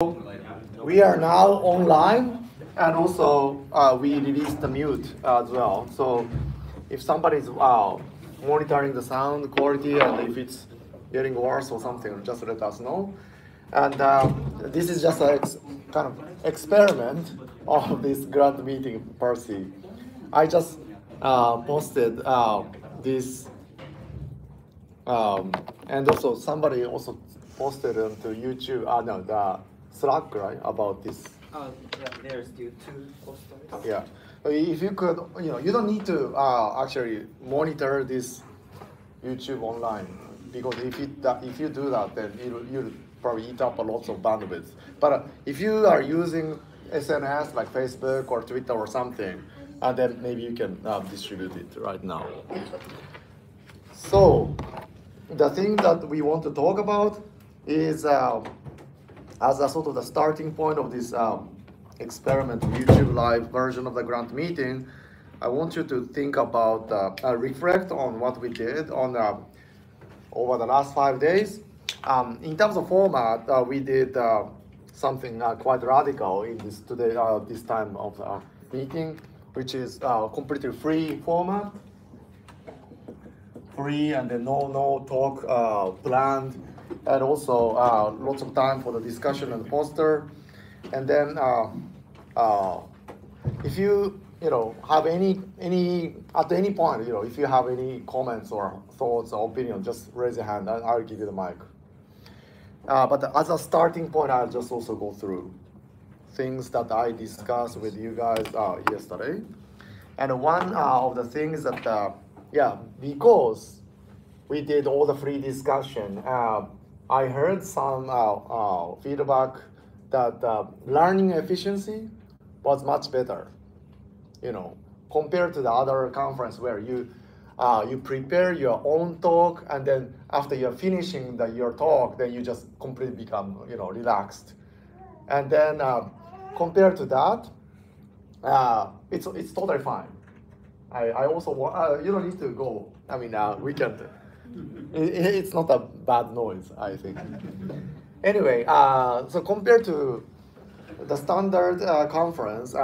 We are now online, and also we released the mute as well. So if somebody is monitoring the sound quality and if it's getting worse or something, just let us know. And this is just a kind of experiment of this grant meeting per se. I just posted this, and also somebody also posted onto YouTube. No, the Slack, right, about this. Yeah, there's still two posters. Yeah, if you could, you don't need to actually monitor this YouTube online, because if you do that, then you'll probably eat up a lot of bandwidth. But if you are using SNS like Facebook or Twitter or something, then maybe you can distribute it right now. So the thing that we want to talk about is as a sort of the starting point of this experiment YouTube live version of the grant meeting. I want you to think about, reflect on what we did on over the last 5 days. In terms of format, we did something quite radical in this time of meeting, which is completely free format. Free, and then no talk planned, and also lots of time for the discussion and poster. And then if you have any at any point, if you have any comments or thoughts or opinion, just raise your hand and I'll give you the mic. But as a starting point, I'll just also go through things that I discussed with you guys yesterday. And one of the things that because we did all the free discussion, I heard some feedback that learning efficiency was much better, compared to the other conference where you prepare your own talk, and then after you're finishing your talk, then you just completely become relaxed. And then compared to that, it's totally fine. I also want, you don't need to go. I mean, we can. It's not a bad noise, I think. Anyway, so compared to the standard conference,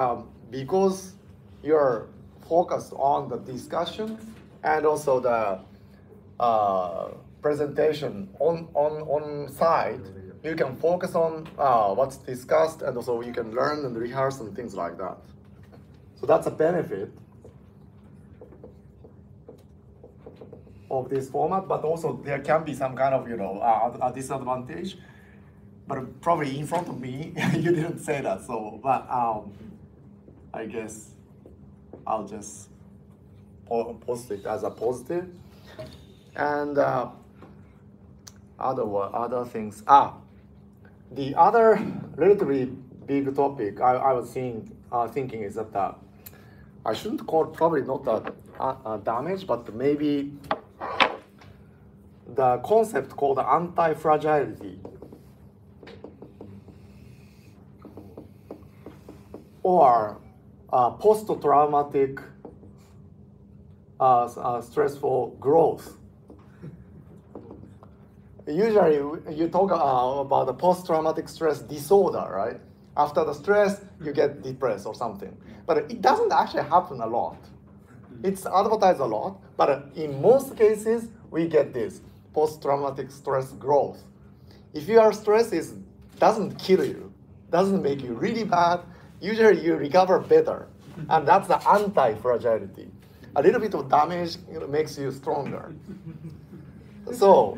because you're focused on the discussion and also the presentation on site, you can focus on what's discussed, and also you can learn and rehearse and things like that. So that's a benefit of this format, but also there can be some kind of a disadvantage. But probably in front of me, you didn't say that. So, but I guess I'll just post it as a positive. And other things. The other relatively big topic I was thinking is that I shouldn't call it probably not a damage, but maybe the concept called anti-fragility, or post-traumatic stressful growth. Usually you talk about the post-traumatic stress disorder, right? After the stress, you get depressed or something. But it doesn't actually happen a lot. It's advertised a lot, but in most cases, we get this post-traumatic stress growth. If your stress doesn't kill you, doesn't make you really bad, usually you recover better. And that's the anti-fragility. A little bit of damage makes you stronger. So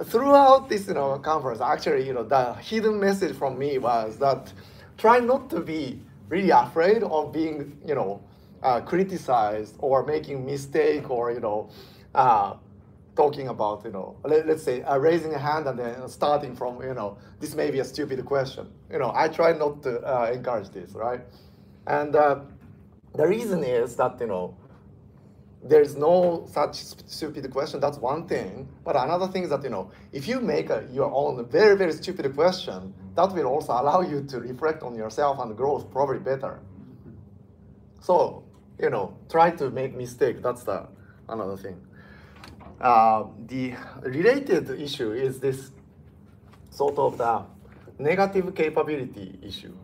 throughout this conference, actually, the hidden message from me was that try not to be really afraid of being, criticized or making mistake, or talking about, let's say raising a hand and then starting from, this may be a stupid question. I try not to encourage this, right? And the reason is that, there's no such stupid question. That's one thing. But another thing is that, if you make your own very, very stupid question, that will also allow you to reflect on yourself and growth probably better. So, try to make mistake. That's another thing. The related issue is this sort of the negative capability issue.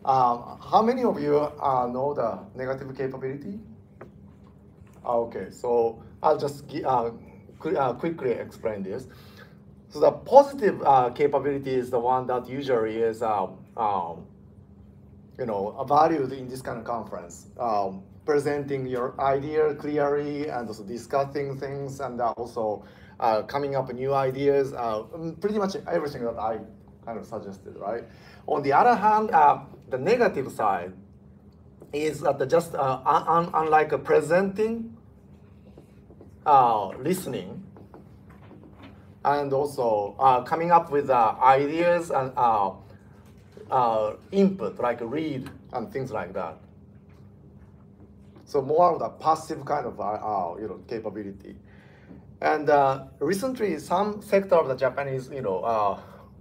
How many of you know the negative capability? Okay, so I'll just quickly explain this. So the positive capability is the one that usually is valued in this kind of conference. Presenting your idea clearly and also discussing things and also coming up with new ideas, pretty much everything that I kind of suggested, right? On the other hand, the negative side is that unlike presenting, listening, and also coming up with ideas and input, like read and things like that. So more of the passive kind of capability. And recently, some sector of the Japanese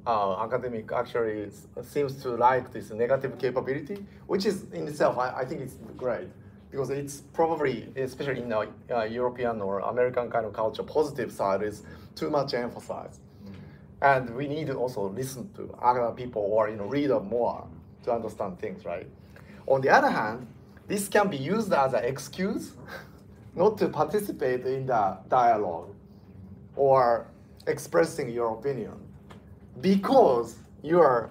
academic actually seems to like this negative capability, which is in itself, I think it's great, because it's probably, especially in European or American kind of culture, positive side is too much emphasized. And we need to also listen to other people or read more to understand things, right? On the other hand, this can be used as an excuse not to participate in the dialogue or expressing your opinion because you're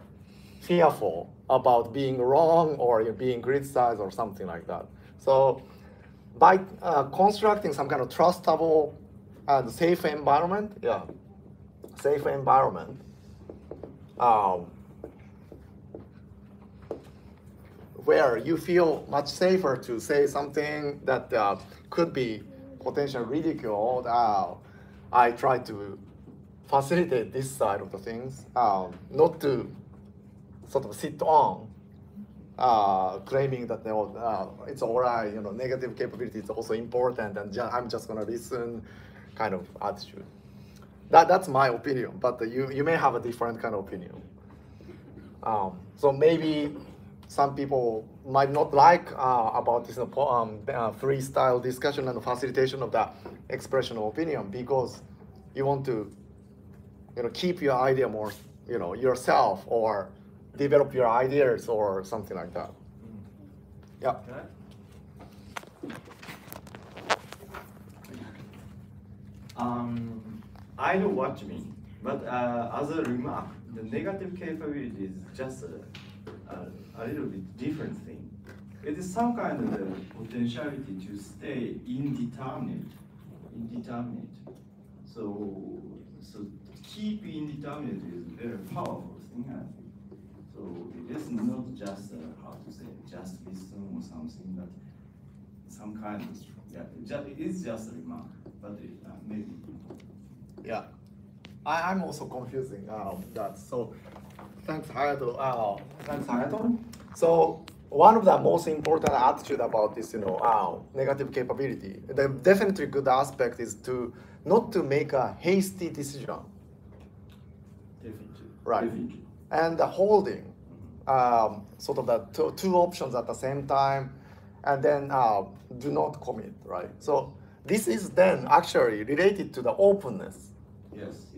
fearful about being wrong or you're being criticized or something like that. So by constructing some kind of trustable and safe environment, where you feel much safer to say something that could be potentially ridiculed, I try to facilitate this side of the things, not to sort of sit on claiming that it's all right, negative capability is also important, and I'm just gonna listen, kind of attitude. That's my opinion, but you may have a different kind of opinion. So maybe some people might not like about this freestyle discussion and facilitation of the expression of opinion because you want to keep your idea more yourself or develop your ideas or something like that. Yeah. I know what you mean, but as a remark, the negative capability is just a little bit different thing. It is some kind of a potentiality to stay indeterminate. So keep indeterminate is a very powerful thing, I think. So it is not just how to say just listen or something, but some kind of it's just a remark, but maybe. Yeah, I'm also confusing that. So thanks, Hayato. So one of the most important attitude about this, negative capability, the definitely good aspect is not to make a hasty decision. Definitely. Right. Definitely. And the holding, sort of the two options at the same time, and then do not commit, right? So this is then actually related to the openness. Yes.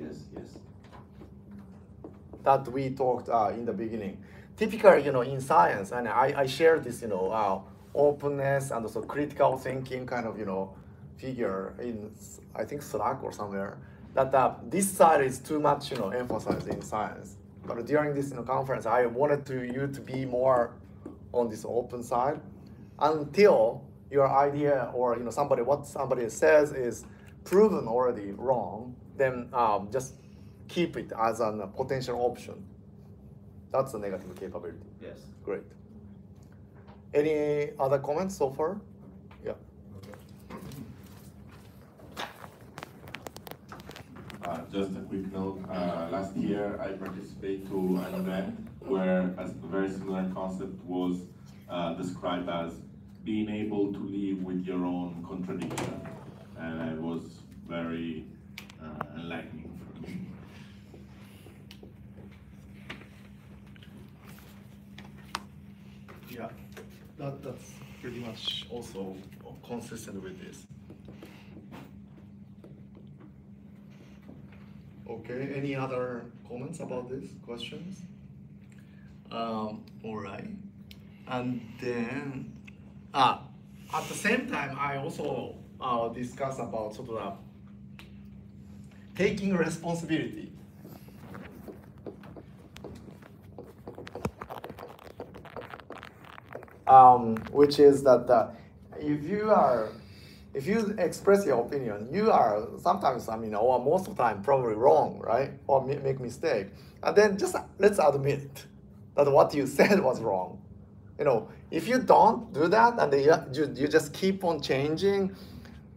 That we talked in the beginning. Typically, in science, and I share this, openness and also critical thinking kind of, figure in, I think, Slack or somewhere, that this side is too much, emphasized in science. But during this conference, I wanted you to be more on this open side until your idea or what somebody says is proven already wrong, then just keep it as a potential option. That's the negative capability. Yes. Great. Any other comments so far? Yeah. Just a quick note. Last year, I participated to an event where a very similar concept was described as being able to live with your own contradiction, and it was very enlightening for me. Yeah, that's pretty much also consistent with this. Okay, any other comments about these questions? All right. And then, at the same time, I also discuss about sort of taking responsibility. Which is that if you express your opinion, you are sometimes, or most of the time, probably wrong, right? Or make mistake. And then just let's admit it, that what you said was wrong. If you don't do that and you just keep on changing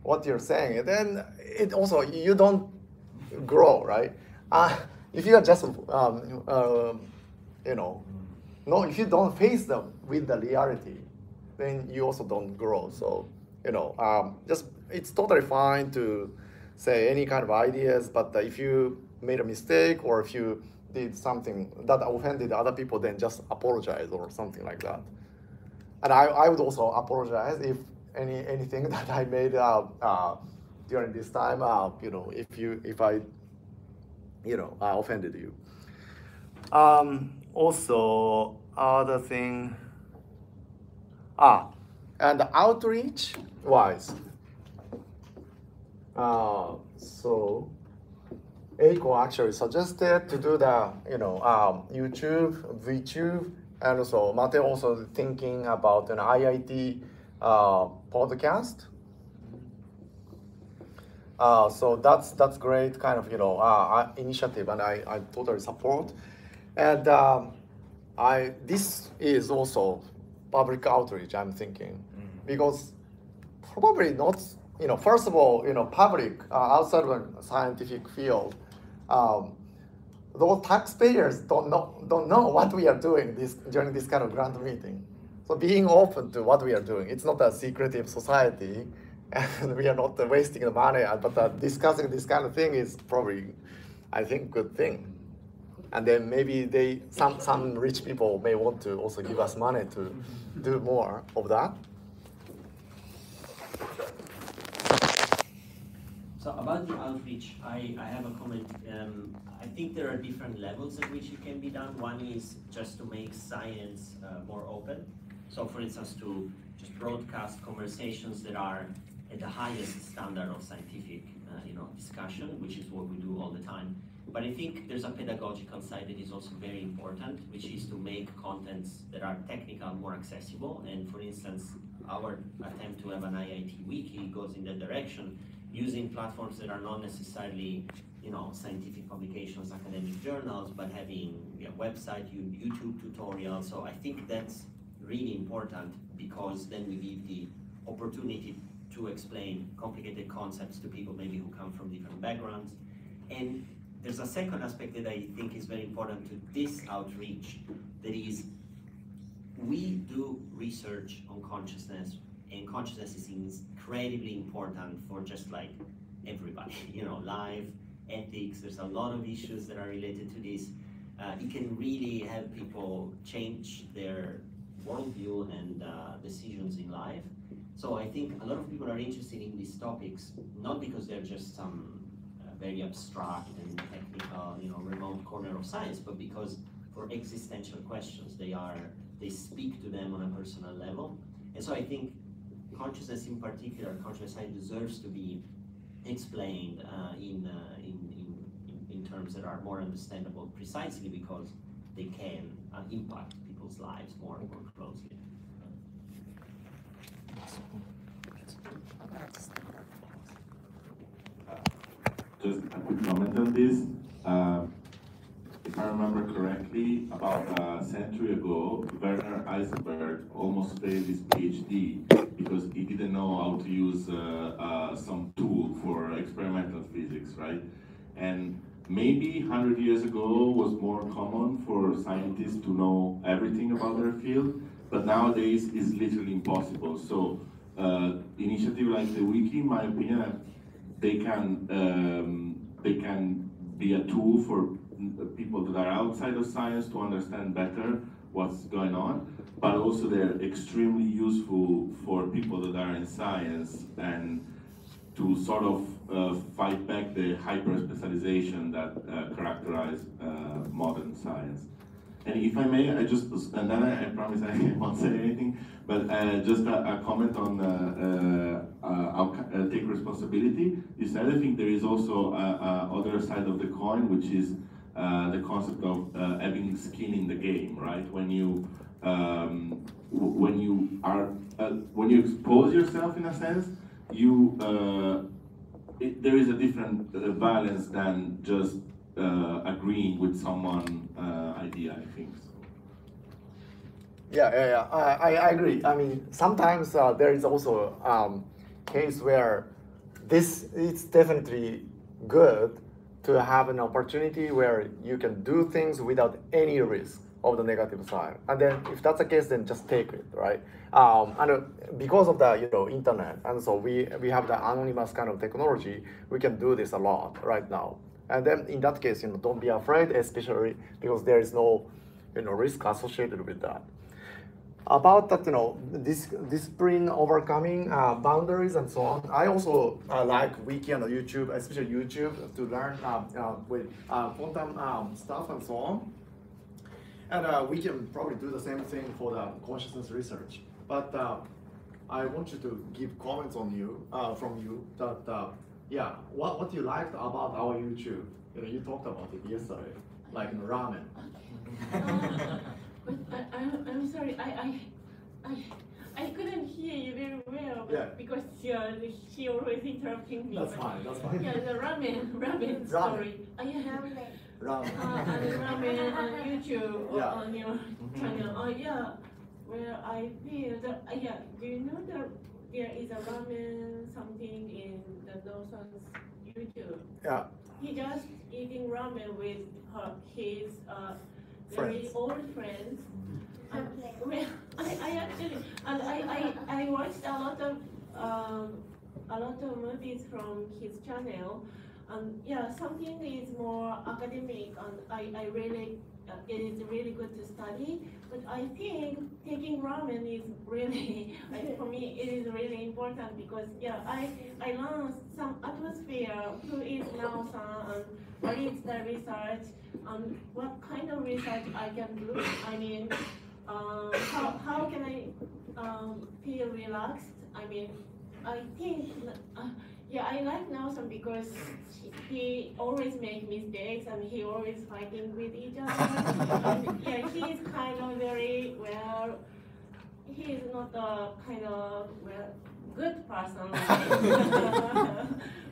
what you're saying, then it also, you don't grow, right? If you are just, no, if you don't face them with the reality, then you also don't grow. So, just it's totally fine to say any kind of ideas, but if you made a mistake or if you did something that offended other people, then just apologize or something like that. And I would also apologize if anything that I made during this time, if I offended you. Also, other thing, and outreach wise. So Eiko actually suggested to do the YouTube, VTube, and also Mateo also thinking about an IIT podcast. So that's great kind of initiative, and I totally support. And this is also public outreach, I'm thinking, because probably not, first of all, public outside of the scientific field, those taxpayers don't know what we are doing during this kind of grant meeting. So being open to what we are doing, it's not a secretive society, and we are not wasting the money, but discussing this kind of thing is probably, I think, good thing. And then maybe some rich people may want to also give us money to do more of that. So about the outreach, I have a comment. I think there are different levels at which it can be done. One is just to make science more open. So for instance, to just broadcast conversations that are at the highest standard of scientific discussion, which is what we do all the time. But I think there's a pedagogical side that is also very important, which is to make contents that are technical more accessible. And for instance, our attempt to have an IIT wiki goes in that direction, using platforms that are not necessarily scientific publications, academic journals, but having a website, YouTube tutorials. So I think that's really important, because then we give the opportunity to explain complicated concepts to people maybe who come from different backgrounds. And there's a second aspect that I think is very important to this outreach, that is, we do research on consciousness, and consciousness is incredibly important for just like everybody, life, ethics, there's a lot of issues that are related to this. It can really help people change their worldview and decisions in life. So I think a lot of people are interested in these topics, not because they're just some very abstract and technical, remote corner of science, but because for existential questions, they speak to them on a personal level. And so I think consciousness in particular, conscious science deserves to be explained in terms that are more understandable, precisely because they can impact people's lives more closely. Just a quick comment on this. If I remember correctly, about a century ago, Werner Heisenberg almost failed his PhD because he didn't know how to use some tool for experimental physics, right? And maybe 100 years ago was more common for scientists to know everything about their field, but nowadays it's literally impossible. So initiative like the Wiki, in my opinion, they can be a tool for people that are outside of science to understand better what's going on, but also they're extremely useful for people that are in science and to sort of fight back the hyper-specialization that characterize modern science. And if I may, and then I promise I won't say anything, but just a comment on take responsibility. You said, I think there is also a other side of the coin, which is the concept of having skin in the game, right? When you when you expose yourself, in a sense, there is a different balance than just agreeing with someone idea, I think. So. Yeah. I agree. I mean, sometimes there is also case where it's definitely good to have an opportunity where you can do things without any risk of the negative side. And then if that's the case, then just take it, right? And because of the internet, and so we have the anonymous kind of technology, we can do this a lot right now. And then in that case, don't be afraid, especially because there is no risk associated with that. About that, discipline overcoming boundaries and so on. I also like Wiki and YouTube, especially YouTube, to learn with quantum stuff and so on. And we can probably do the same thing for the consciousness research. But I want you to give comments on from you that what you liked about our YouTube. You talked about it yesterday, like ramen. But I'm sorry, I couldn't hear you very well because she always interrupting me. That's fine. Yeah, the ramen story. Ramen. And ramen on YouTube or on your channel. Where I feel that do you know that there is a ramen something in the Dawson's YouTube? Yeah. He just eating ramen with his very old friends. Well, I actually I watched a lot of movies from his channel, and something is more academic, and I really it is really good to study. But I think taking ramen is really for me it is really important because I learned some atmosphere, who is Nao-san, and what is the research, and what kind of research I can do. I mean, how can I feel relaxed? I mean, I think I like Nelson because he always make mistakes and he always fighting with each other. And he is kind of very he is not a kind of good person.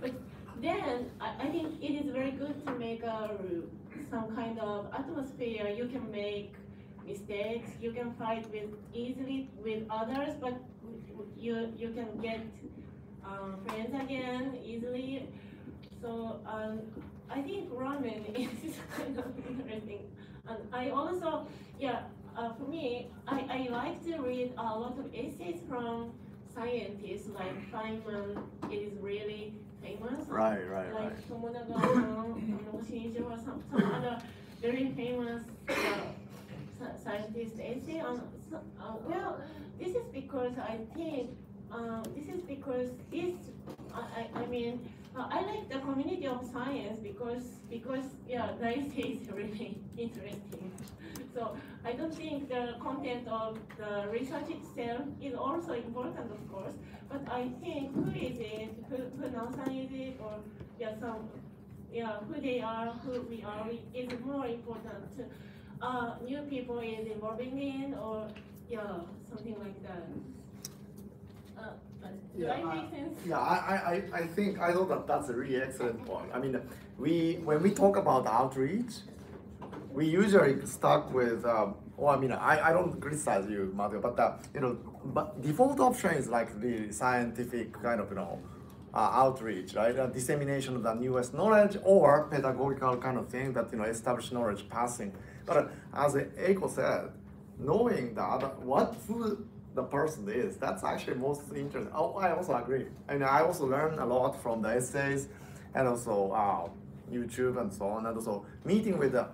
But then I think it is very good to make some kind of atmosphere. You can make mistakes, you can fight easily with others, but you can get friends again easily. So I think ramen is kind of interesting. And I also, for me, I like to read a lot of essays from scientists like Feynman. It is really famous. Right. Like Tomonaga Shinji or some other very famous scientist essay. Well, this is because I think I mean I like the community of science because the essay is really interesting. So I don't think the content of the research itself is also important, of course, but I think who is it, who Nao-san is it, or who they are, who we are, is more important. New people is involving in, or something like that. Does that make sense? I thought that's a really excellent point. I mean, when we talk about outreach, we usually stuck with. I don't criticize you, Matteo, but but default option is like the scientific kind of outreach, right? Dissemination of the newest knowledge or pedagogical kind of thing that established knowledge passing. But as Eiko said, knowing who the person is, that's actually most interesting. I also agree. I also learn a lot from the essays and also YouTube and so on, and also meeting with the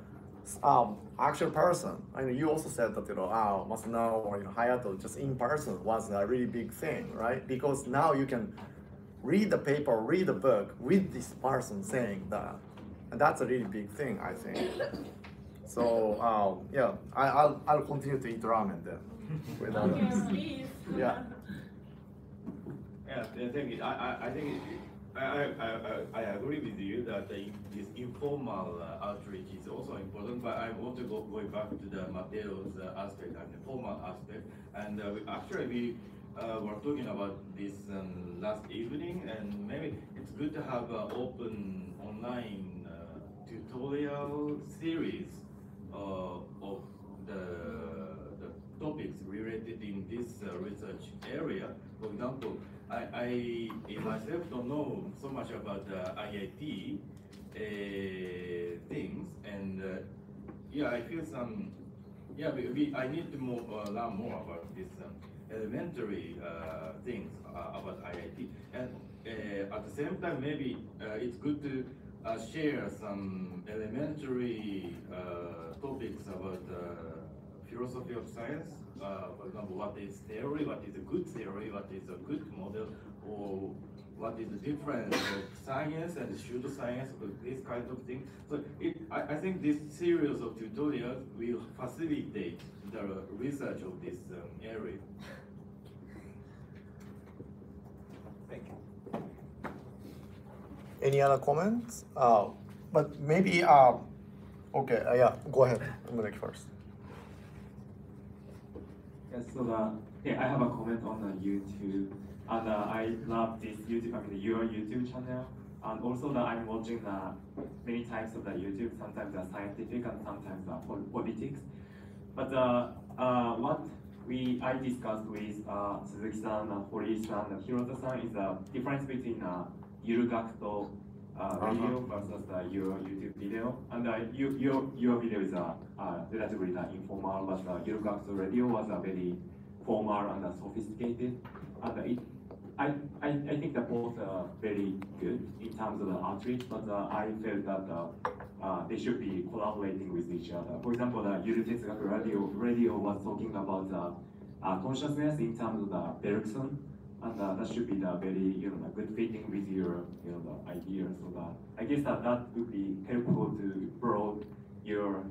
actual person. You also said that Masanao or Hayato just in person was a really big thing, right? Because now you can read the paper, read the book with this person saying that. And that's a really big thing, I think. So yeah, I'll continue to eat ramen then. With Okay, others. please. Yeah. Yeah, I think I agree with you that this informal outreach is also important, but I want to going back to the Mateo's aspect and the formal aspect. And we were talking about this last evening, and maybe it's good to have an open online tutorial series of the topics related in this research area. For example, I myself don't know so much about the IIT things, and yeah, I feel some. Yeah, I need to learn more about this elementary things about IIT, and at the same time, maybe it's good to share some elementary topics about philosophy of science. For example, what is theory, what is a good theory, what is a good model, or what is the difference of science and pseudoscience, this kind of thing. So I think this series of tutorials will facilitate the research of this area. Thank you. Any other comments? But maybe, okay, yeah, go ahead, Dominic first. Yes, so I have a comment on the YouTube, and I love this YouTube, your YouTube channel, and also that I'm watching many types of the YouTube, sometimes the scientific and sometimes the politics. But what I discussed with Suzuki-san, Hori-san, and Hirota-san is the difference between Yurugakto video versus your YouTube video. And your video is relatively informal, but Yurugakto radio was very formal and sophisticated. And I think that both are very good in terms of the outreach, but I felt that they should be collaborating with each other. For example, the Yuru radio was talking about consciousness in terms of the Bergson, and that should be the very good fitting with your the idea. So I guess that would be helpful to broad your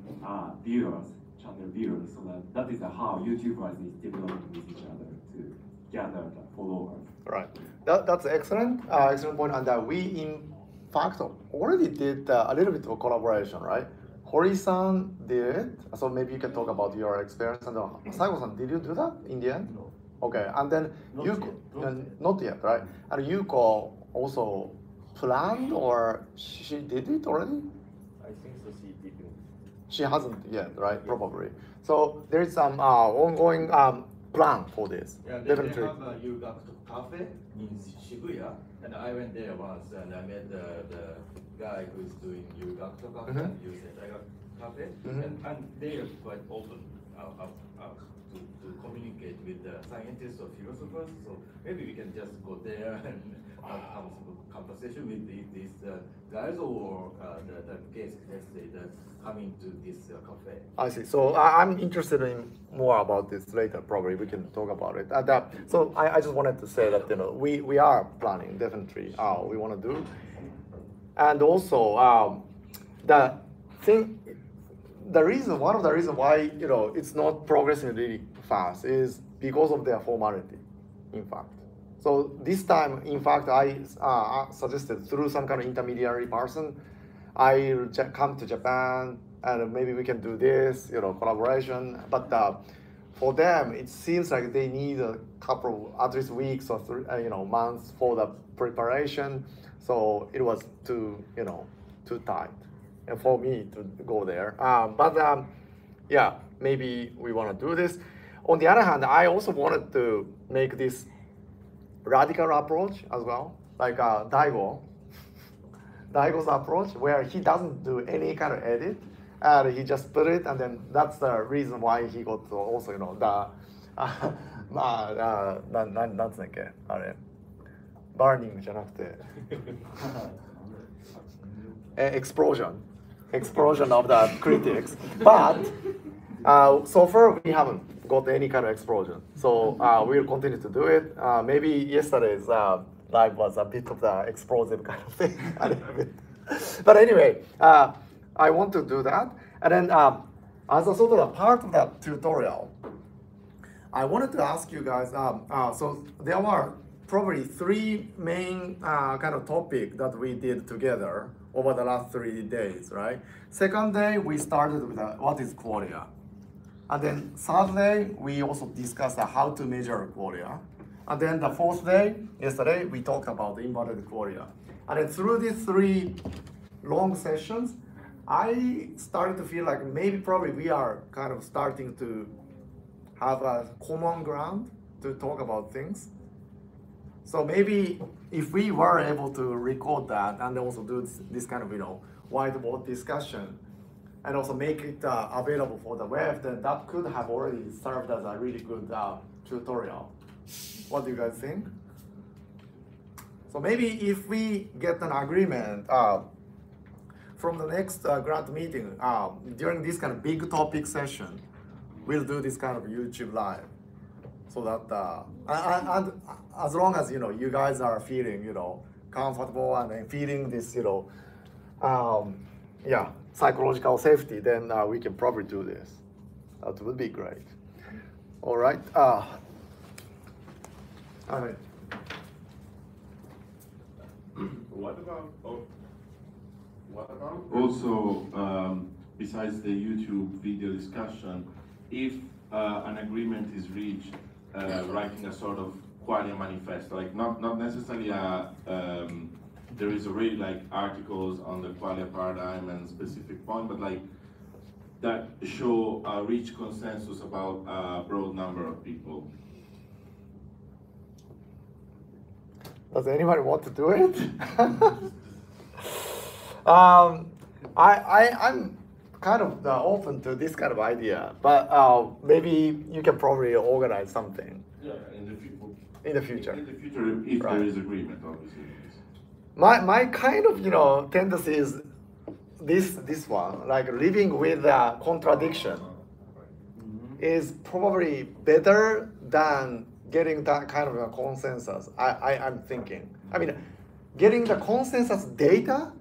viewers, channel viewers, so that is how YouTubers is developing with each other to gather the followers. Right. That's excellent. Excellent point. And we, in fact, already did a little bit of collaboration, right? Hori-san did it, so maybe you can talk about your experience. And Saigo-san, did you do that in the end? No. Okay. And then not yet, right? And Yuko also planned, or she did it already? I think so. She didn't. She hasn't yet, right? Probably. So there's some ongoing plan for this. Yeah, they Definitely. have a Yurugakto cafe in Shibuya, and I went there once, and I met the guy who is doing Yurugakto cafe and Yusei cafe, and they are quite open to communicate with the scientists or philosophers. So maybe we can just go there and have some conversation with these guys, or the guests, let's say, that coming to this cafe. I see. So I'm interested in more about this later. Probably we can talk about it. So I just wanted to say that we are planning definitely we want to do, and also one of the reasons why it's not progressing really fast is because of their formality, in fact. So this time, in fact, I suggested through some kind of intermediary person, I'll come to Japan and maybe we can do this, collaboration. But for them, it seems like they need a couple, at least weeks or months for the preparation. So it was too tight, and for me to go there. Yeah, maybe we want to do this. On the other hand, I also wanted to make this radical approach as well, like Daigo's approach, where he doesn't do any kind of edit, and he just put it, and then that's the reason why he got also burning じゃなくてexplosion of the critics, but so far we haven't got any kind of explosion. So we'll continue to do it. Maybe yesterday's live was a bit of the explosive kind of thing. A little bit. But anyway, I want to do that. And then as a sort of a part of that tutorial, I wanted to ask you guys, so there were probably three main kind of topic that we did together over the last 3 days, right? Second day, we started with what is qualia. And then third day, we also discussed how to measure qualia. And then the fourth day, yesterday, we talked about the inverted qualia. And then through these three long sessions, I started to feel like maybe probably we are kind of starting to have a common ground to talk about things. So maybe if we were able to record that and also do this kind of, whiteboard discussion and also make it available for the web, then that could have already served as a really good tutorial. What do you guys think? So maybe if we get an agreement from the next grant meeting, during this kind of big topic session, we'll do this kind of YouTube live. So that, and as long as, you guys are feeling, comfortable and feeling this, psychological safety, then we can probably do this. That would be great. All right. All right. What about also, besides the YouTube video discussion, if an agreement is reached, writing a sort of qualia manifesto, like not necessarily there is already like articles on the qualia paradigm and specific point, but like that show a rich consensus about a broad number of people. Does anybody want to do it? I'm kind of open to this kind of idea, but maybe you can probably organize something. Yeah, in the future. In the future, if Right. there is agreement, obviously. My kind of tendency is this one, like living with a contradiction is probably better than getting that kind of a consensus. I'm thinking. I mean, getting the consensus data,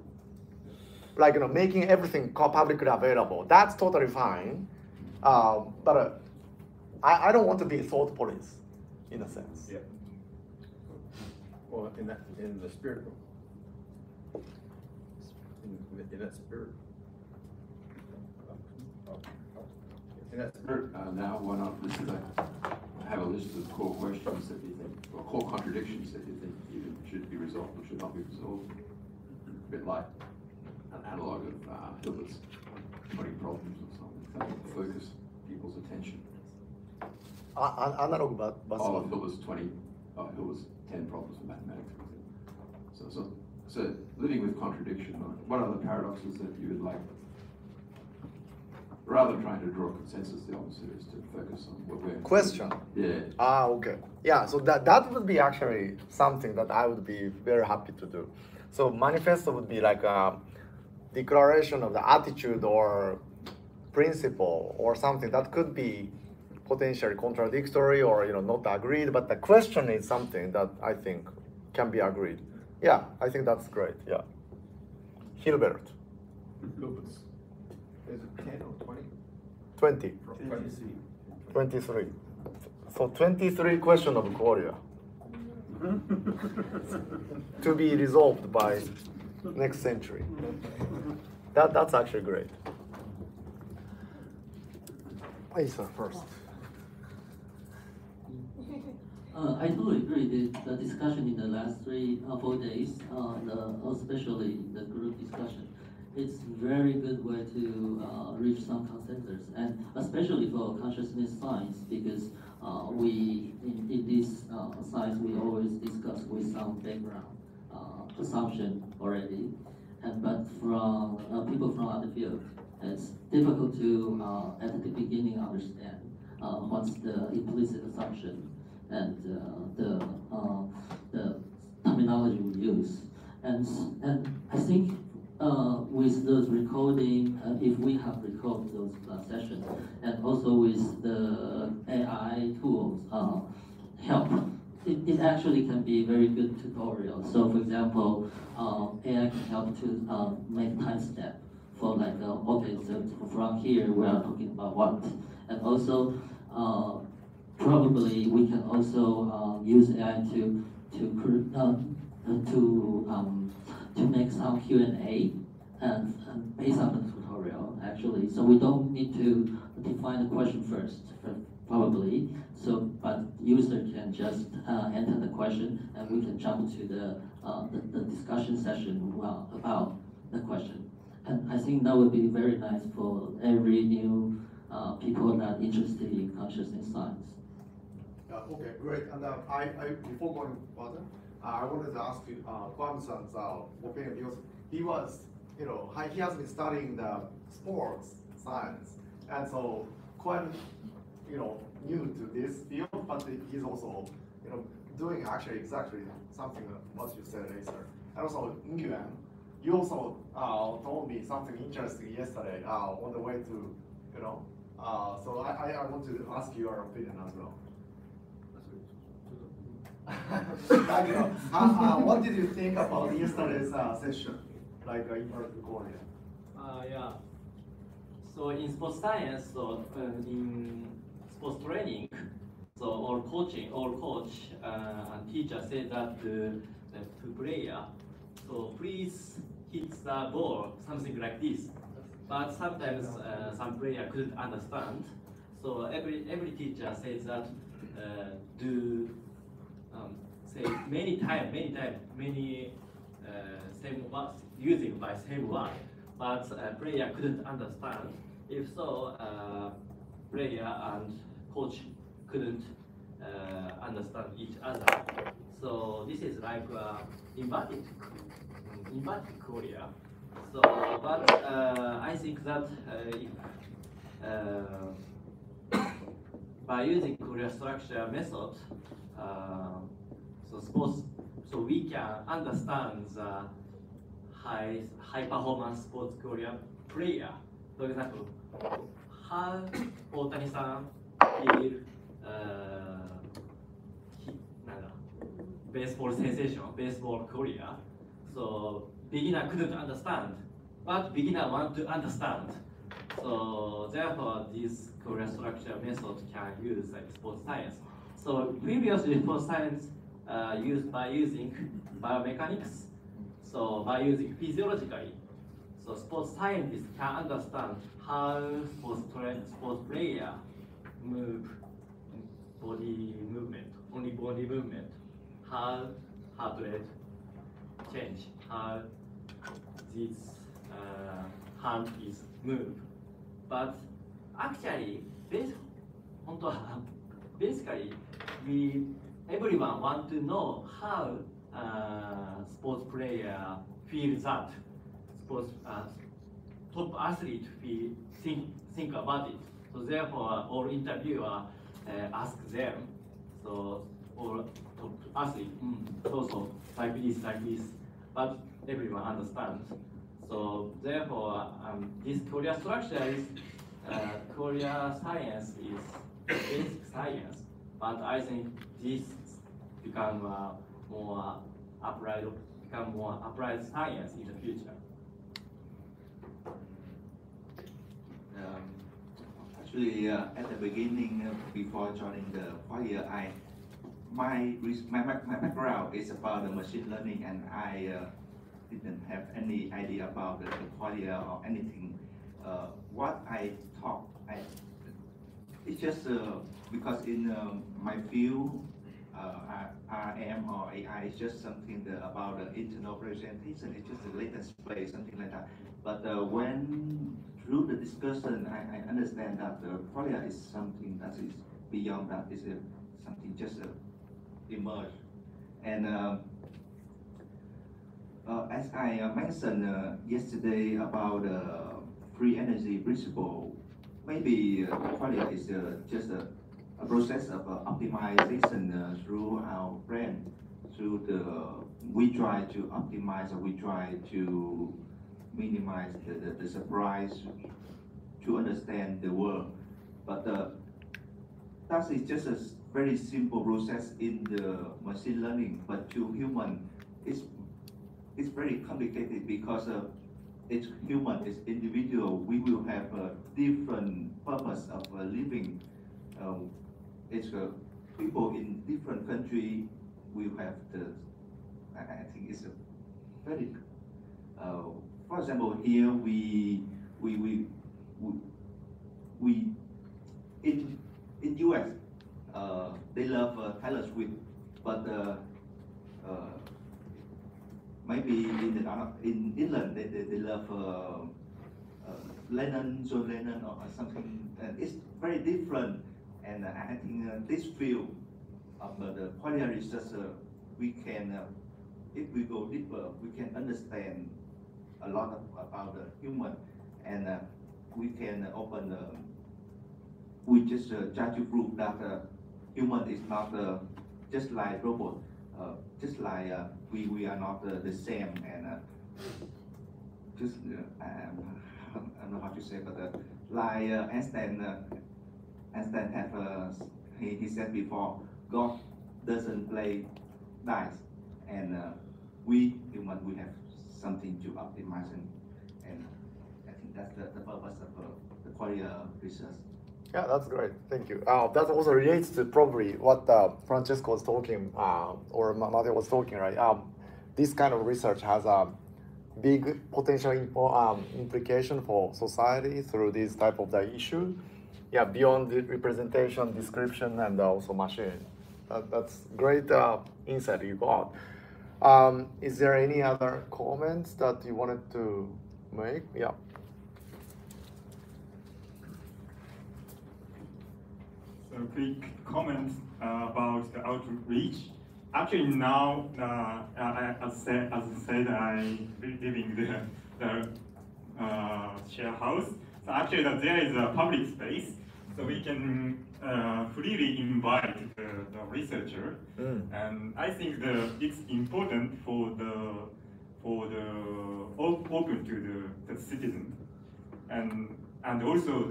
like making everything publicly available, that's totally fine. But I don't want to be thought police, in a sense. Yeah. Well, in the spirit of, in that spirit. In that spirit. Now, why not have a list of core questions that you think, or core contradictions that you think either should be resolved or should not be resolved? A bit like an analog of Hilbert's 20 problems or something, something to focus people's attention. Analog, but All of Hilbert's 10 problems for mathematics. So living with contradiction, what are the paradoxes that you would like? Rather than trying to draw consensus, the opposite is to focus on what we're... Question. Yeah. Okay. Yeah, so that would be actually something that I would be very happy to do. So manifesto would be like a declaration of the attitude or principle or something that could be potentially contradictory or not agreed, but the question is something that I think can be agreed. Yeah, I think that's great. Yeah. Hilbert. Hilbert's. Is it 10 or 20? 20. 23. So 23 question of qualia to be resolved by next century. That's actually great. Lisa first. I totally agree. The discussion in the last 4 days, especially the group discussion, it's very good way to reach some consensus, and especially for consciousness science, because we in this science we always discuss with some background assumption already, but from people from other fields, it's difficult to at the beginning understand what's the implicit assumption and the terminology we use, and I think with those recording, if we have recorded those sessions, and also with the AI tools help it actually can be a very good tutorial. So for example, AI can help to make time step for like, okay, so from here we are talking about what, and also probably we can also use AI to make some Q&A and based on the tutorial actually. So we don't need to define the question first, probably. So, but user can just enter the question, and we can jump to the discussion session about the question. And I think that would be very nice for every new people that are interested in consciousness science. Okay, great. And I before going further, I wanted to ask you Kwame-san's opinion, because he was, he has been studying the sports science, and so quite, new to this field, but he's also, doing actually exactly something what you said, Acer. And also, Nguyen, you also told me something interesting yesterday on the way to, so I want to ask your opinion as well. What did you think about yesterday's session, like in Korea? Yeah. So in sports science, so in sports training, so our coach and teacher say that to player, so please hit the ball, something like this. But sometimes some player couldn't understand. So every teacher says that say many times, same words, using by same word, but player couldn't understand. If so, player and coach couldn't understand each other. So this is like inverted Korea. So, but I think that by using Korea structure method, so we can understand the high performance sports Korea player. For example, how Otani-san feel baseball sensation, baseball Korea. So beginner couldn't understand, but beginner want to understand. So therefore, this Korea structure method can use like sports science. So previously, sports science used by using biomechanics, so by using physiologically. So sports scientists can understand how sports player move, body movement, only body movement, how heart rate change, how this hand is moved. But actually, basically, everyone want to know how sports player feel that sports top athlete think about it. So therefore, all interviewer ask them. So all top athlete also like this, but everyone understands. So therefore, this Korea structure is Korea science is basic science, but I think this become more applied science in the future. Actually, at the beginning, before joining the Qualia, my background is about the machine learning, and I didn't have any idea about the Qualia or anything. What I talk, it's just because in my field, RM or AI is just something about the internal representation. It's just a latent display, something like that. But when through the discussion, I understand that the Qualia is something that is beyond that. It's something just emerged. And as I mentioned yesterday about free energy principle, maybe Qualia is just a process of optimization through our brain. We try to optimize, or we try to minimize the surprise to understand the world. But that is just a very simple process in the machine learning, but to human, it's very complicated because each human is individual. We will have a different purpose of living. Each people in different country will have the. I think it's a very. For example, here we in US they love Taylor Swift, but maybe in England they love Lennon, John Lennon or something. It's very different, and I think this field of the qualia research we can, if we go deeper, we can understand a lot about the human, and we can open. We just try to prove that human is not just like robot, just like we are not the same, and just I don't know how to say, but like Einstein have he said before, God doesn't play dice, and we human we have something to optimize, and I think that's the purpose of the qualia research. Yeah, that's great. Thank you. That also relates to probably what Francesco was talking, or Matteo was talking, right? This kind of research has a big potential implication for society through this type of the issue. Yeah, beyond the representation, description, and also machine. That's great insight you got. Is there any other comments that you wanted to make? Yeah. So quick comment about the outreach. Actually now, as I said, I live in the share house. So actually there is a public space, so we can freely invite the researcher. And I think it's important for the open to the citizen. And also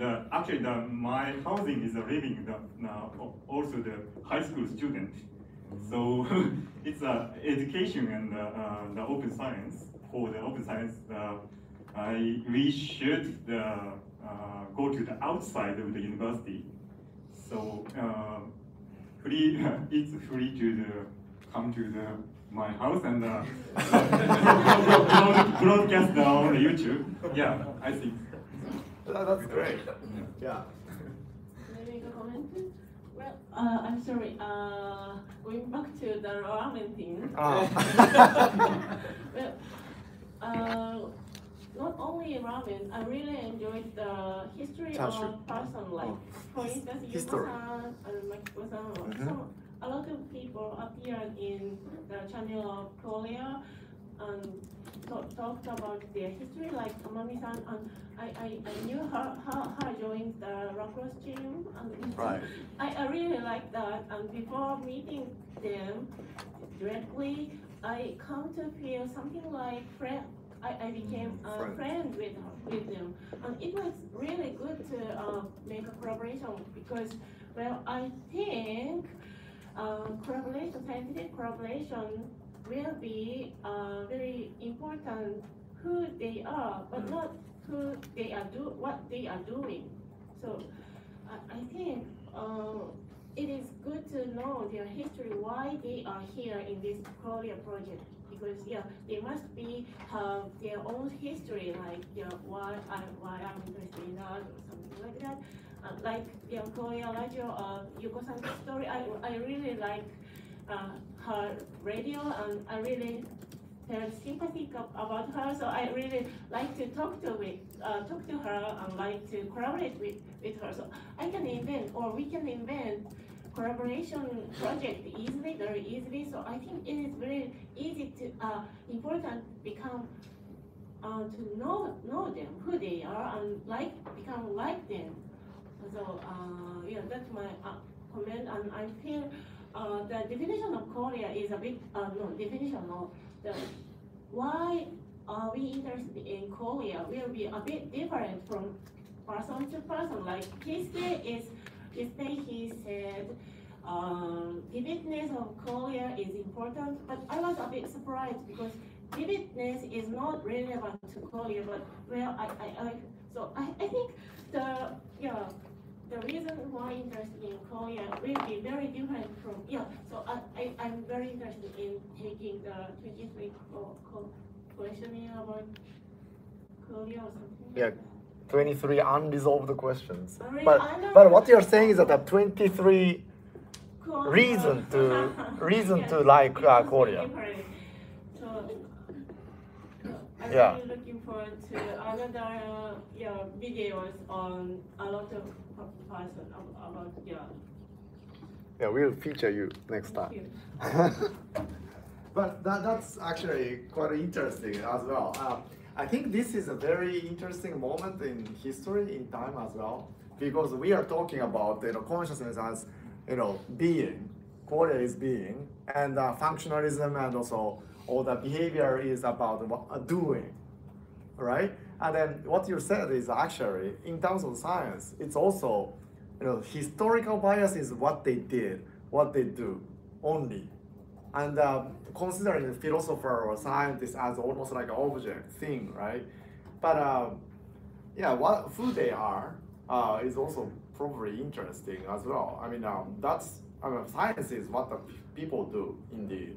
my housing is living also the high school student. So it's education and the open science. For the open science, we should go to the outside of the university. So it's free to come to my house and broadcast on YouTube. Yeah, I think. That's great. Yeah. Can I make a comment? Well, I'm sorry. Going back to the ramen thing. Well, not only ramen. I really enjoyed the history of a person. Like, for instance, Yuko-san and Makiko-san. A lot of people appeared in the channel of Korea and talked about their history, like Tamami-san, and I knew her joined the lacrosse team, and right. I really like that. And before meeting them directly, I come to feel something like friend. I became a friend with them, and it was really good to make a collaboration because, well, I think scientific collaboration will be very important who they are, but not who they are what they are doing. So I think it is good to know their history, why they are here in this Korea project. Because yeah, they must have their own history, like why I'm interested in that or something like that. Like Korea Radio, Yuko-san's story, I really like her radio, and I really felt sympathetic about her. So I really like to talk to her and like to collaborate with her. So I can invent, or we can invent, collaboration project very easily. So I think it is very easy to important become to know them, who they are, and become like them. So yeah, that's my comment, and I feel the definition of Korea is a bit why are we interested in Korea will be a bit different from person to person. Like he said, vividness of Korea is important, but I was a bit surprised because vividness is not relevant to Korea, but well, I think the reason why interested in Korea will be very different from, so I'm very interested in taking the 23 questionnaire about Korea or something. Yeah, 23 unresolved questions. Really? But what you're saying is that the 23 reason to like Korea. So, I'm Yeah. really looking forward to another videos on a lot of person about Yeah, we'll feature you next Thank time. you. But that's actually quite interesting as well. I think this is a very interesting moment in history, in time as well, because we are talking about consciousness as being. Korea is being, and functionalism, and also all the behavior is about doing, right? And then what you said is actually, in terms of science, it's also, historical bias is what they did, what they do, only. And considering the philosopher or scientist as almost like an object thing, right? But who they are is also probably interesting as well. I mean, science is what the people do indeed.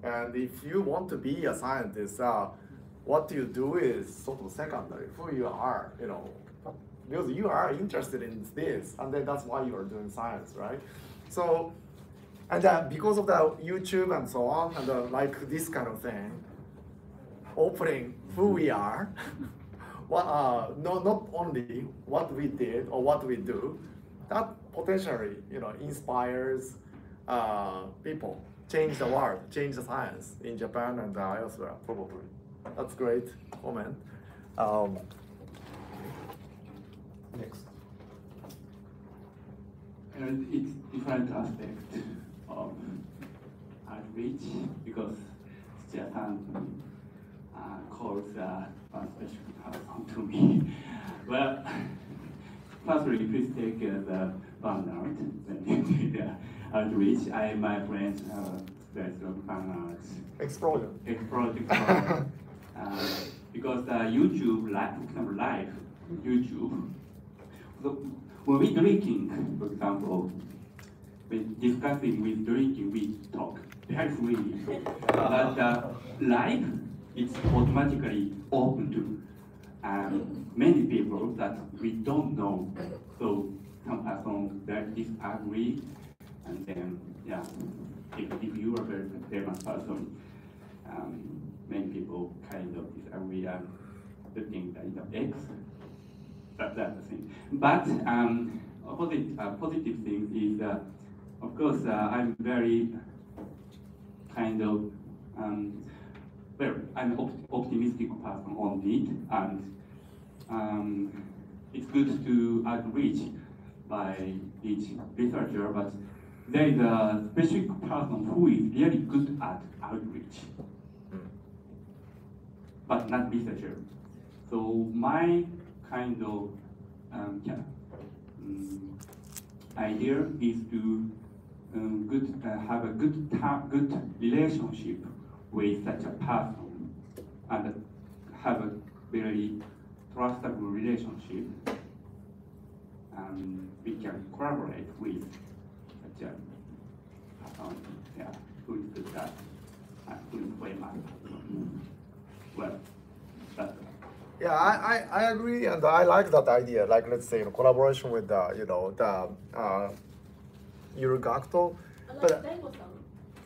And if you want to be a scientist, what you do is sort of secondary. Who you are, because you are interested in this, and then that's why you are doing science, right? So, and because of the YouTube and so on, and like this kind of thing, opening who we are, not only what we did or what we do, that potentially, inspires people, change the world, change the science in Japan and elsewhere, probably. That's great comment. Next. It's different aspect of outreach because Japan calls one special person to me. Well, firstly, please take the burnout when you do the outreach. My friends have very strong burnout. Explosion. Because YouTube, live YouTube. So when we drinking, for example, when discussing with drinking, we talk very freely. But live, it's automatically open to many people that we don't know. So some person that disagree, and then if you are a very famous person, many people kind of disagree and looking at the X. That's the thing. But positive thing is that, of course, I'm very kind of I'm optimistic person on it, and it's good to outreach by each researcher, but there is a specific person who is really good at outreach, but not researcher. So my kind of idea is to have a good relationship with such a person and have a very trustable relationship, and we can collaborate with such a person, who is good at, who is famous. Well, that's Yeah, I agree, and I like that idea. Like, let's say, collaboration with Yurugakto. But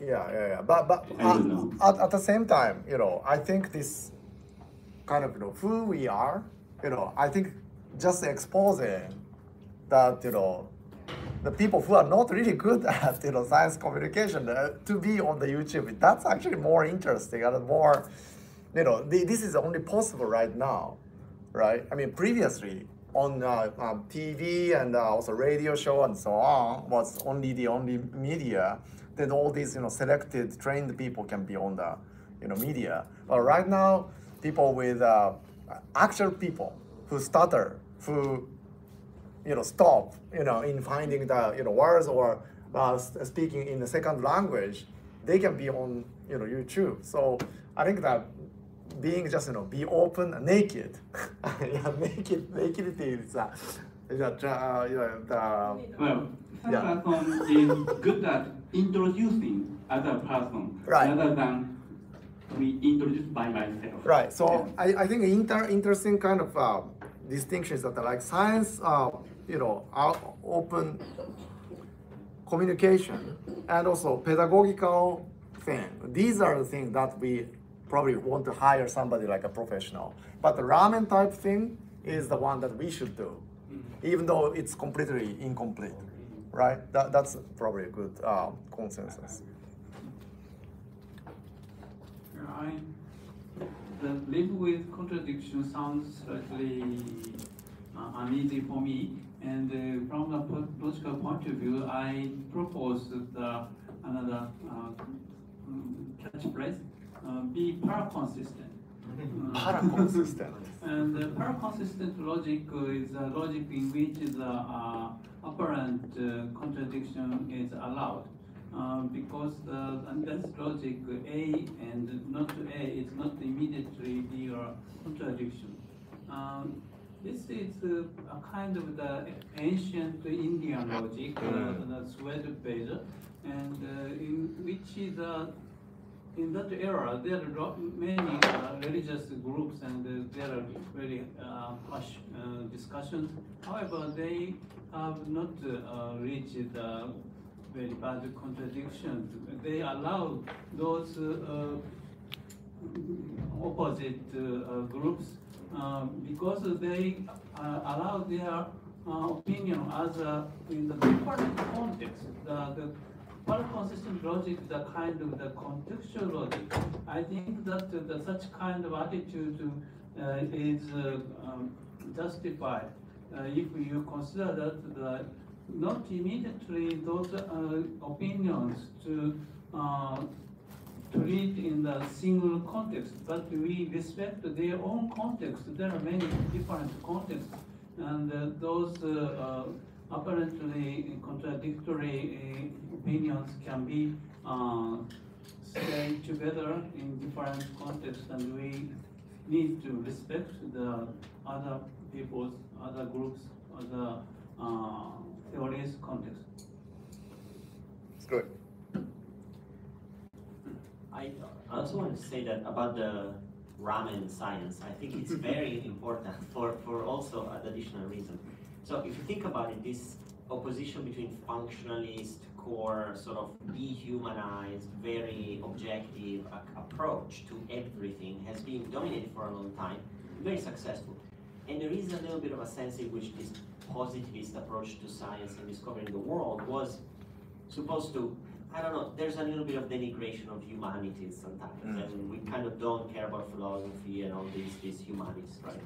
yeah. But at the same time, I think this kind of who we are, I think just exposing that the people who are not really good at science communication to be on the YouTube, that's actually more interesting and more. This is only possible right now, right? I mean, previously on TV and also radio show and so on was only the only media. Then all these selected trained people can be on the media. But right now, people with actual people who stutter, who stop in finding the words or speaking in the second language, they can be on YouTube. So I think that being just be open, naked, yeah, nakedity is Well, yeah. person is good at introducing other person Right. rather than we introduce by myself. Right. So I think interesting kind of distinctions that are like science, open communication, and also pedagogical thing. These are the things that we probably want to hire somebody like a professional. But the ramen type thing is the one that we should do, even though it's completely incomplete, right? That's probably a good consensus. The live with contradiction sounds slightly uneasy for me. And from a logical point of view, I propose another catchphrase: be paraconsistent. Paraconsistent. And paraconsistent logic is a logic in which the apparent contradiction is allowed. Because under this logic, A and not A is not immediately the contradiction. This is a kind of the ancient Indian logic, the Swedbase, and in which in that era there are many religious groups and there are very harsh discussions. However, they have not reached very bad contradictions. They allow those opposite groups because they allow their opinion as in the different context. The paraconsistent logic, the kind of the contextual logic. I think that such kind of attitude is justified if you consider that not immediately those opinions to treat in the single context, but we respect their own context. There are many different contexts, and those apparently contradictory opinions can be stayed together in different contexts, and we need to respect the other people's, other groups, other theories, context. It's good. I also want to say that about the ramen science, I think it's very important for also an additional reason. So if you think about it, this opposition between functionalist, core, sort of dehumanized, very objective approach to everything has been dominated for a long time, very successful. And there is a little bit of a sense in which this positivist approach to science and discovering the world was supposed to, I don't know, there's a little bit of denigration of humanities sometimes, and we kind of don't care about philosophy and all these humanities, right?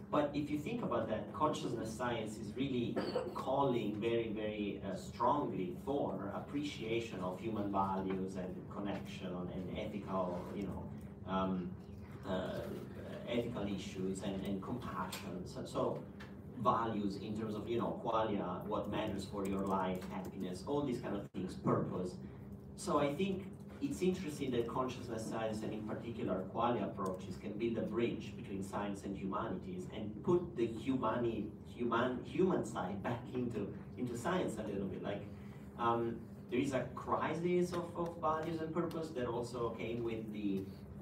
But if you think about that, consciousness science is really calling very, very strongly for appreciation of human values and connection and ethical, ethical issues and compassion. So values in terms of, qualia, what matters for your life, happiness, all these kind of things, purpose. So I think it's interesting that consciousness science, and in particular qualia approaches, can build a bridge between science and humanities and put the human side back into science a little bit. Like there is a crisis of values and purpose that also came with the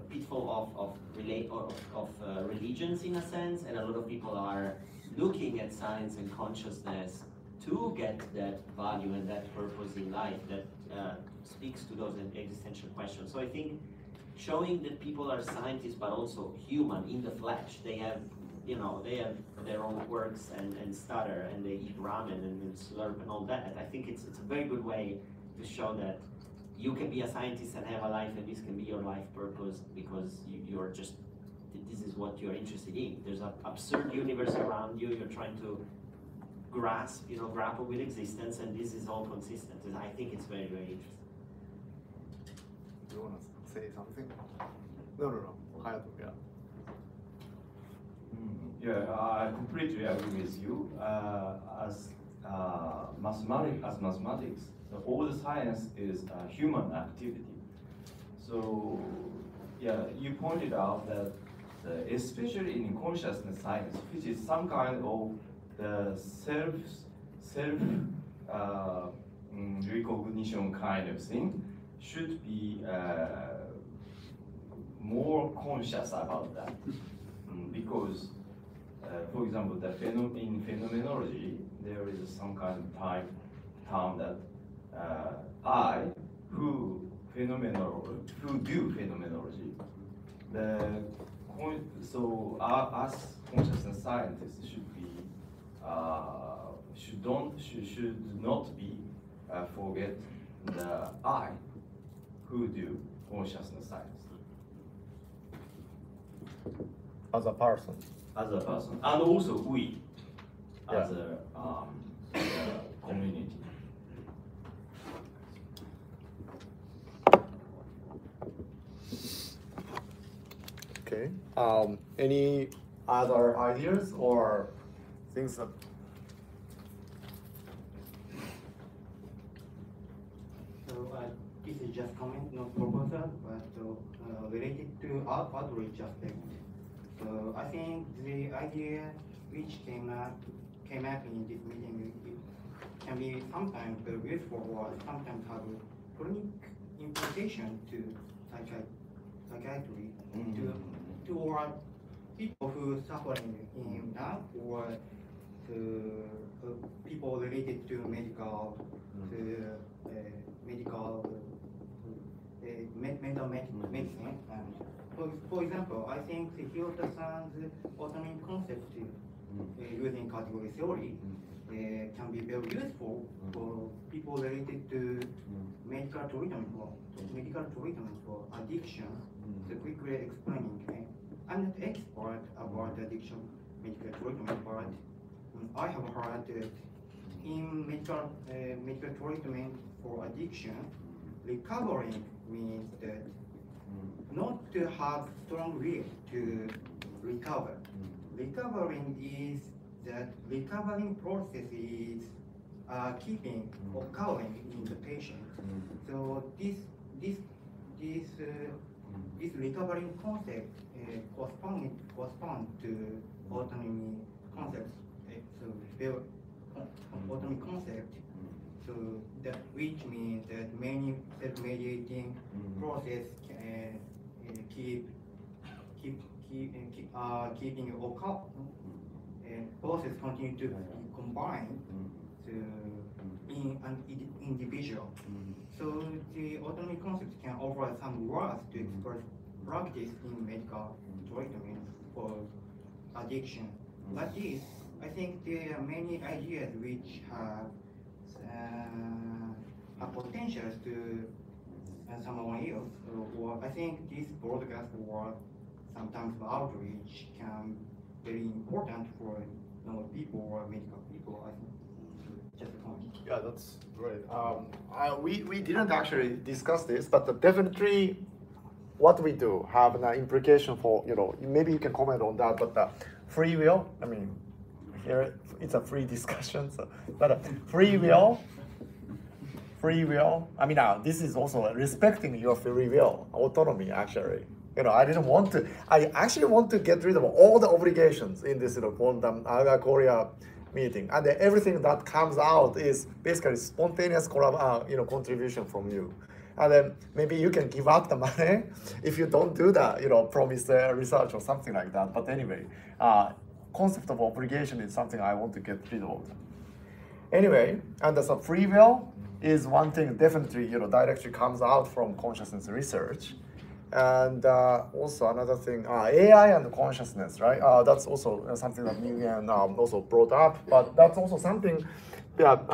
pitfall of religions in a sense, and a lot of people are looking at science and consciousness to get that value and that purpose in life that speaks to those existential questions. So I think showing that people are scientists but also human in the flesh, they have their own quirks and stutter, and they eat ramen and slurp and all that. I think it's a very good way to show that you can be a scientist and have a life, and this can be your life purpose because you're just, this is what you're interested in. There's an absurd universe around you, you're trying to grasp, grapple with existence, and this is all consistent. And I think it's very, very interesting. Do you want to say something? No. Hayato, yeah. Yeah, I completely agree with you. As mathematics, all the science is human activity. So, yeah, you pointed out that especially in consciousness science, which is some kind of the self recognition kind of thing, should be more conscious about that. Because, for example, in phenomenology, there is some kind of term that I, who do phenomenology, so us consciousness scientists should be should not be forget the I, who do consciousness science. As a person. As a person, and also we, Yeah. as a community. Okay. Any other ideas or things that? So this is just comment, not proposal, but related to outreach aspect. So I think the idea which came up in this meeting can be sometimes very useful or sometimes have a chronic implication to psychiatry, toward people who suffering in that, or to people related to mental medicine. And for example, I think the Hirota-san's autonomy concept using category theory can be very useful for people related to medical treatment for addiction. So quickly explaining, I'm not expert about addiction medical treatment, but I have heard that in medical treatment for addiction, recovering means that not to have strong will to recover. Recovering is that recovering process is keeping occurring in the patient. So this recovering concept correspond to autonomy concepts. So autonomy concept. So that which means that many self-mediating process keeping occur, and process continue to combine in an individual. So the autonomy concept can offer some words to express practice in medical treatment for addiction. But this, I think there are many ideas which have potentials to someone else. Or I think this broadcast or sometimes outreach can be very important for people or medical people. I think. Just a comment. Yeah, that's great. We didn't actually discuss this, but definitely what we do have an implication for, maybe you can comment on that, but free will, I mean, here it's a free discussion, so, but free will, I mean, this is also respecting your free will, autonomy actually. I actually want to get rid of all the obligations in this quantum Korea meeting, and everything that comes out is basically spontaneous contribution from you. And then maybe you can give up the money if you don't do that, promise research or something like that. But anyway, concept of obligation is something I want to get rid of. Anyway, and so free will is one thing definitely, directly comes out from consciousness research. And also another thing, AI and consciousness, right? That's also something that Nguyen also brought up, but that's also something that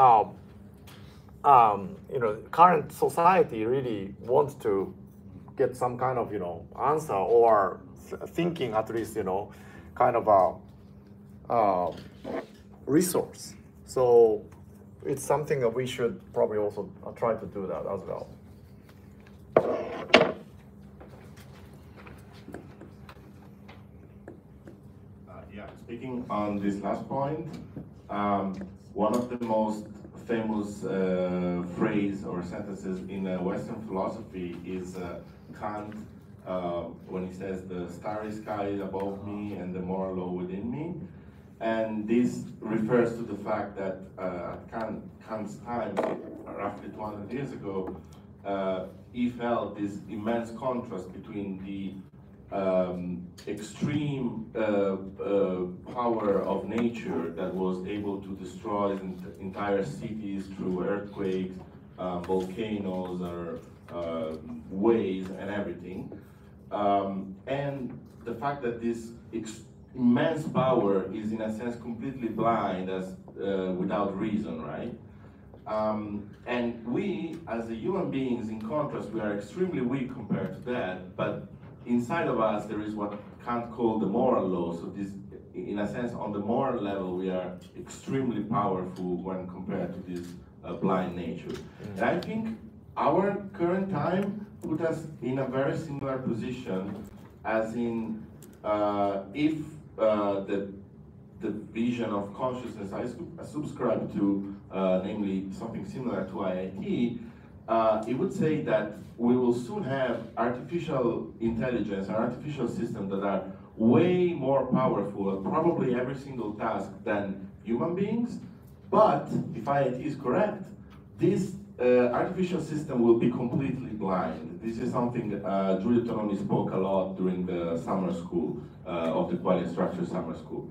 current society really wants to get some kind of answer or thinking at least kind of a resource. So it's something that we should probably also try to do that as well. Yeah, speaking on this last point, One of the most famous phrase or sentences in Western philosophy is Kant when he says, "The starry sky is above me and the moral law within me." And this refers to the fact that at Kant's time, roughly 200 years ago, he felt this immense contrast between the extreme power of nature that was able to destroy entire cities through earthquakes, volcanoes, or waves and everything, and the fact that this immense power is in a sense completely blind as without reason, right? And we, as a human beings, in contrast, we are extremely weak compared to that, but inside of us there is what Kant called the moral law. So this, in a sense, on the moral level, we are extremely powerful when compared to this blind nature. And I think our current time put us in a very similar position, as in if the vision of consciousness I subscribe to, namely something similar to IIT, it would say that we will soon have artificial intelligence and artificial systems that are way more powerful at probably every single task than human beings. But if IIT is correct, this artificial system will be completely blind. This is something Giulio Tononi spoke a lot during the summer school of the Qualia Structure Summer School.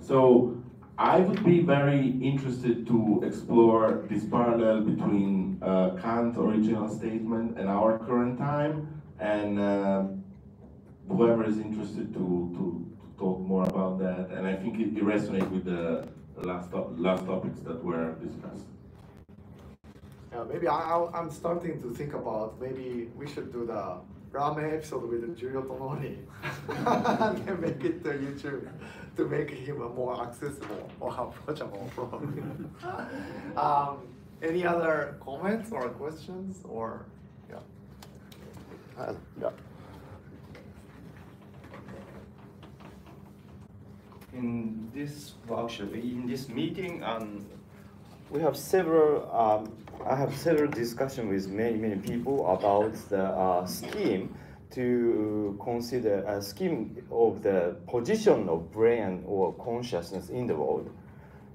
So I would be very interested to explore this parallel between Kant's original statement and our current time, and whoever is interested to talk more about that. And I think it resonates with the last topics that were discussed. Maybe I'm starting to think about maybe we should do the ramen episode with Giulio Tononi and then make it to YouTube to make him more accessible or approachable, probably. Any other comments or questions or yeah? Yeah. In this workshop, in this meeting, we have several. I have several discussions with many people about the scheme to consider a scheme of the position of brain or consciousness in the world.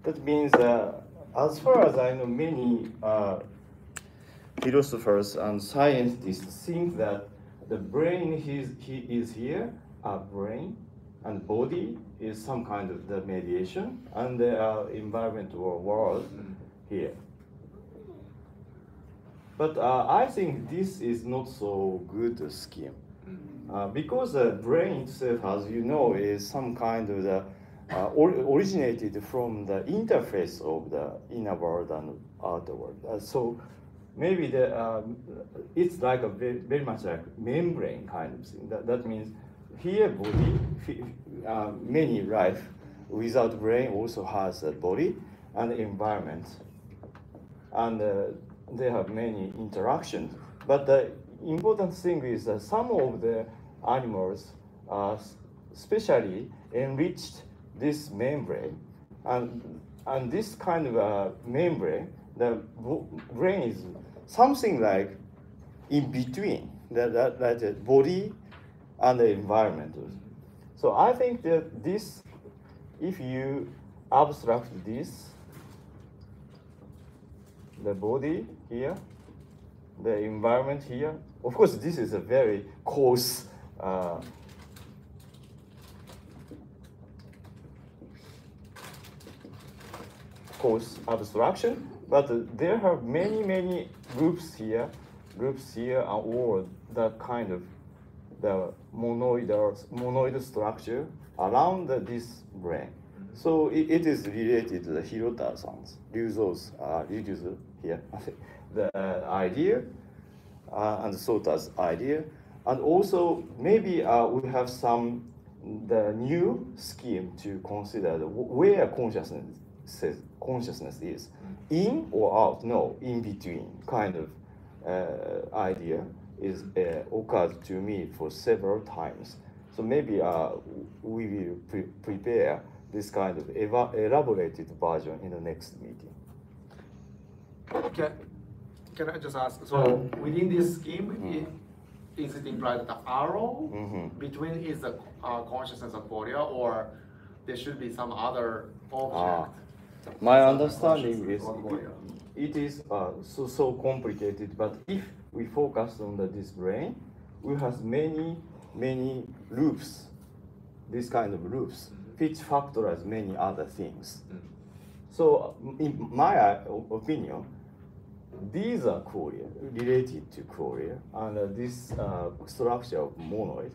That means, as far as I know, many philosophers and scientists think that the brain is here, brain, and body is some kind of the mediation, and the environment or world here. But I think this is not so good a scheme, because the brain itself, as you know, is some kind of the originated from the interface of the inner world and outer world. So maybe it's like a very much like membrane kind of thing. That means here body, many life without brain also has a body and environment, and they have many interactions. But the important thing is that some of the animals specially enriched this membrane, and this kind of membrane, the brain is something like in between the body and the environment. So I think that this, if you abstract this, the body here, the environment here, of course this is a very coarse abstraction, but there are many groups here, and all that kind of the monoid structure around this brain. So it is related to the Hirota-san's, Ryuzo's here, the idea, and Sota's idea, and also maybe we have the new scheme to consider where consciousness is, in or out, no, in between kind of idea is occurred to me for several times. So maybe we will prepare this kind of elaborated version in the next meeting. Can I just ask? So within this scheme, is it implied that the arrow between is the consciousness of Qualia, or there should be some other object? My understanding is it is so complicated, but if we focus on this brain, we have many loops, this kind of loops, which factorize many other things. So in my opinion, these are qualia, related to qualia, and this structure of monoid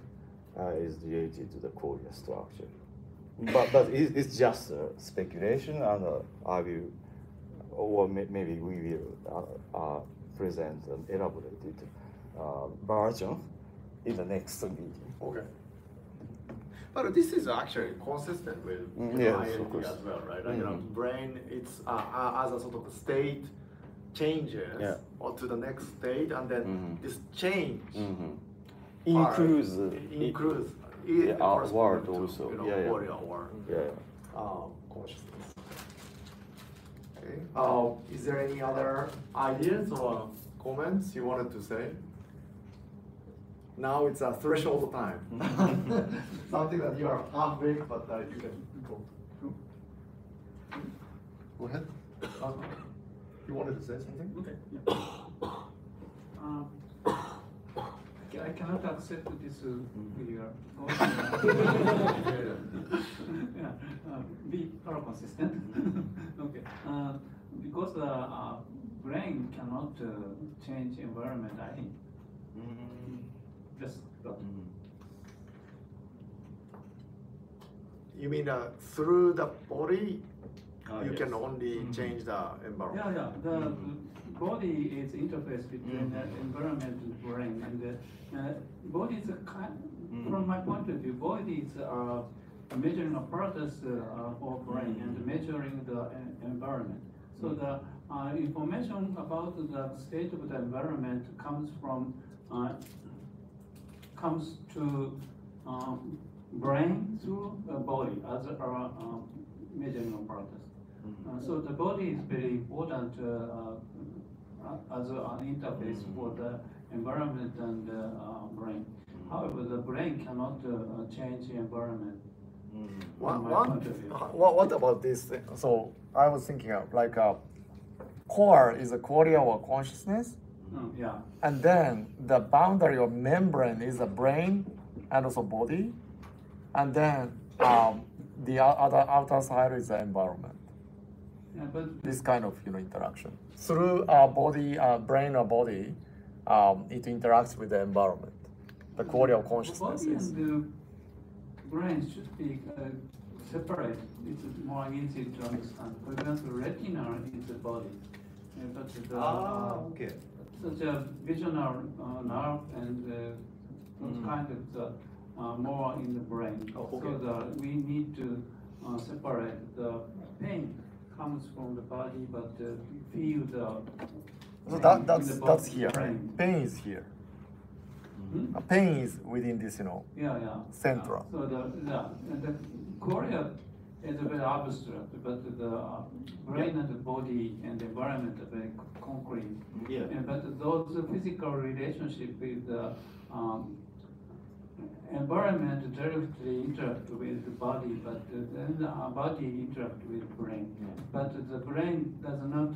is related to the qualia structure. But it's just speculation, and I will, or maybe we will present an elaborated version in the next meeting. Okay. But this is actually consistent with yes, IND as well, right? Like, brain, it's as a sort of state changes or to the next state, and then this change includes word also, Qualia or consciousness. Okay. Is there any other ideas or comments you wanted to say? Now it's a threshold time. Something that you are half baked, but you can go. Go ahead. You wanted to say something? Okay. I cannot accept this with your be consistent. Okay. Because the brain cannot change environment, I think. Just that. You mean through the body, you can only change the environment? Yeah. The body is interface between the environment and brain, and body is a kind. From my point of view, body is a measuring apparatus for brain and measuring the environment. So the information about the state of the environment comes to brain through the body as a measuring apparatus. So the body is very important as an interface for the environment and brain. However, the brain cannot change the environment. What about this thing? So I was thinking of like core is a qualia or consciousness. And then the boundary of membrane is the brain and also body. And then the other outer side is the environment. But this kind of interaction. Through our body, brain or body, it interacts with the environment. The qualia of consciousness is. The body and the brain should be separate. It's more easy to understand. For example, retina is the body. But the, such a visionary nerve and those kind of more in the brain. So we need to separate. The pain comes from the body, but feel the. So that's here. Brain. Pain is here. Pain is within this, central. So the qualia is very abstract, but the brain and the body and the environment are very concrete. But those physical relationship with the environment directly interact with the body, but then the body interact with the brain. But the brain does not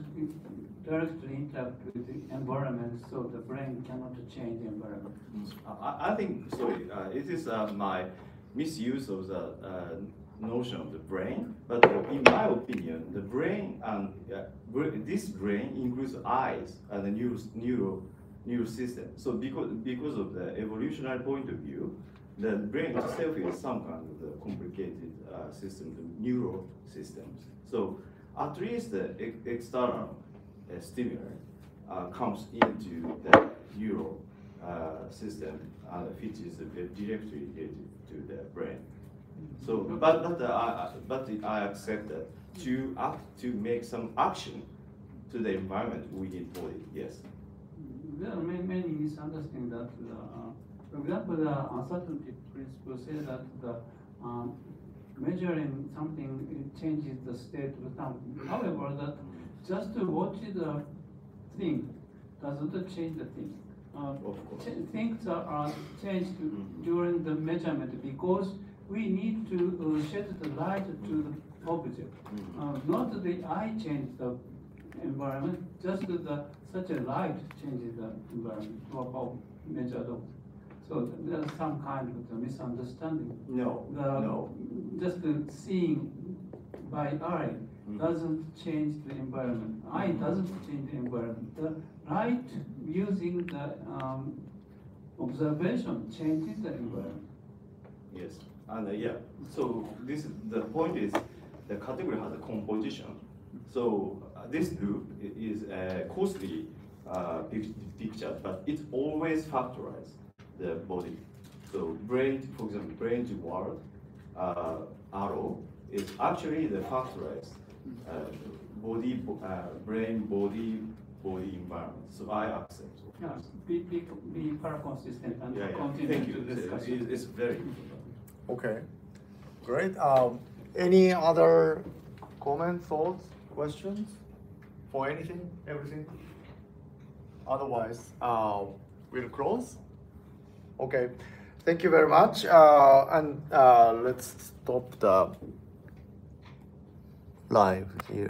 directly interact with the environment, so the brain cannot change the environment. I think, sorry, it is my misuse of the notion of the brain, but in my opinion, the brain and this brain includes eyes and the neural system. So because of the evolutionary point of view, the brain itself is some kind of the complicated system, the neural systems. So at least the external stimuli comes into the neural system, which is directly related to the brain. So, but I accept that to make some action to the environment, we need body. Yes. There are many misunderstandings that, for example, the uncertainty principle says that the measuring something, it changes the state of something. However, that just to watch the thing doesn't change the thing. Things are changed during the measurement because we need to shed the light to the object. Not the eye change the environment, just such a light changes the environment of measured object. So there's some kind of misunderstanding. No. Just seeing by eye doesn't change the environment. Eye doesn't change the environment. The light using the observation changes the environment. Yes, and yeah. So the point is the category has a composition. So this loop is a costly picture, but it always factorizes the body. So brain, for example, brain to world arrow is actually the factorized body, brain, body environment. So I accept. Yeah, be consistent and continue Thank to you. discuss. It's very important. Okay, great. Any other comments, thoughts, questions for anything, everything? Otherwise, we'll close. Okay, thank you very much. And let's stop the live here.